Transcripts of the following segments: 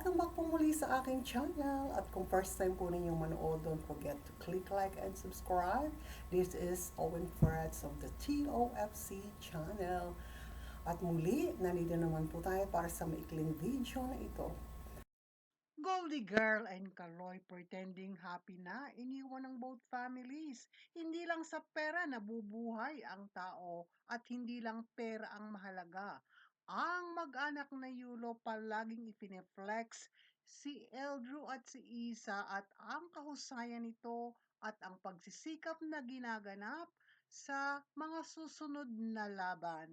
Welcome back po muli sa aking channel. At kung first time po ninyong manood, don't forget to click like and subscribe. This is Owen Freds of the TOFC channel. At muli, nandito naman po tayo para sa maikling video na ito. Goldie Girl and Kaloy pretending happy na, iniwan ng both families. Hindi lang sa pera nabubuhay ang tao at hindi lang pera ang mahalaga. Ang mag-anak na Yulo palaging ipineflex si Eldrew at si Isa at ang kahusayan nito at ang pagsisikap na ginaganap sa mga susunod na laban.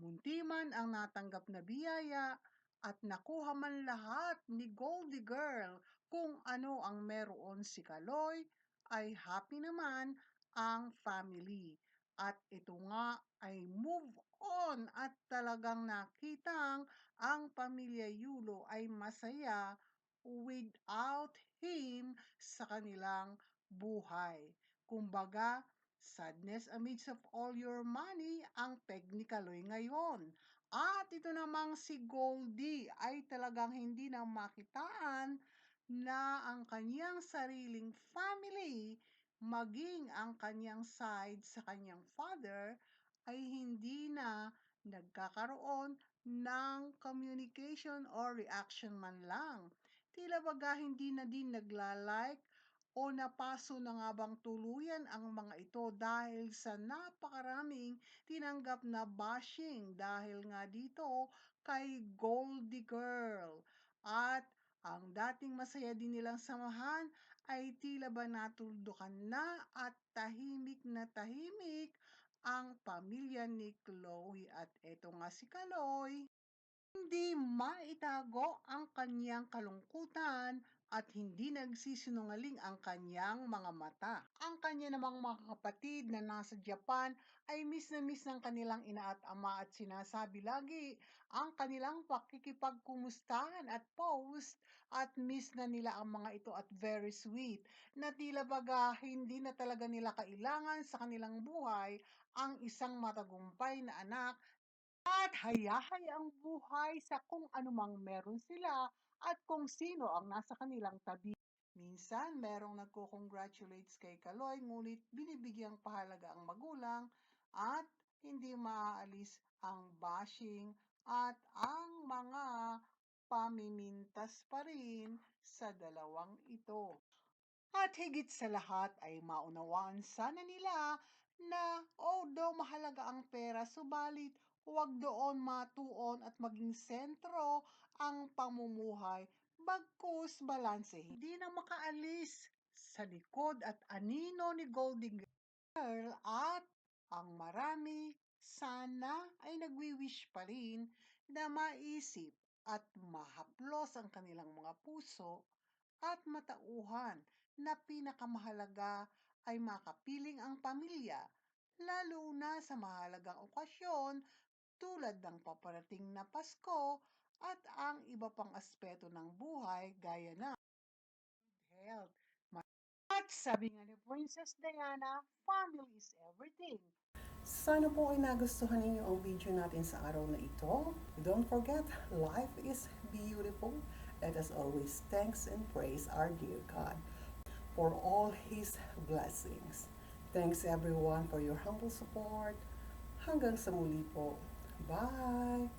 Munti man ang natanggap na biyaya at nakuha man lahat ni Goldie Girl kung ano ang meron si Kaloy, ay happy naman ang family. At ito nga ay move on at talagang nakitang ang pamilya Yulo ay masaya without him sa kanilang buhay. Kumbaga, sadness amidst of all your money ang peg ni Kaloy ngayon. At ito namang si Goldie ay talagang hindi na makitaan na ang kanyang sariling family, maging ang kanyang side sa kanyang father, ay hindi na nagkakaroon ng communication or reaction man lang. Tila baga hindi na din nagla-like o napaso na nga bang tuluyan ang mga ito dahil sa napakaraming tinanggap na bashing dahil nga dito kay Goldie Girl. At ang dating masaya din nilang samahan ay tila ba natuldukan na at tahimik ang pamilya ni Chloe. At eto nga si Kaloy, hindi maitago ang kanyang kalungkutan at hindi nagsisinungaling ang kanyang mga mata. Ang kanya namang mga kapatid na nasa Japan ay miss na miss ng kanilang ina at ama at sinasabi lagi ang kanilang pakikipagkumustahan at post at miss na nila ang mga ito at very sweet na tila baga hindi na talaga nila kailangan sa kanilang buhay ang isang matagumpay na anak at hayahay ang buhay sa kung anumang meron sila at kung sino ang nasa kanilang tabi. Minsan, merong nagko-congratulates kay Kaloy, ngunit binibigyang pahalaga ang magulang at hindi maaalis ang bashing at ang mga pamimintas pa rin sa dalawang ito. At higit sa lahat ay maunawaan sana nila na although mahalaga ang pera, subalit huwag doon matuon at maging sentro ang pamumuhay, bagkus balanse. Hindi na makaalis sa likod at anino ni Golden Girl at ang marami sana ay nagwi-wish pa rin na maisip at mahaplos ang kanilang mga puso at matauhan na pinakamahalaga ay makapiling ang pamilya, lalo na sa mahalagang okasyon tulad ng paparating na Pasko at ang iba pang aspeto ng buhay gaya ng health. At sabi nga ni Princess Diana, family is everything. Sana po ay nagustuhan ninyo ang video natin sa araw na ito. Don't forget, life is beautiful. Let us always thanks and praise our dear God for all His blessings. Thanks everyone for your humble support. Hanggang sa muli po. Bye!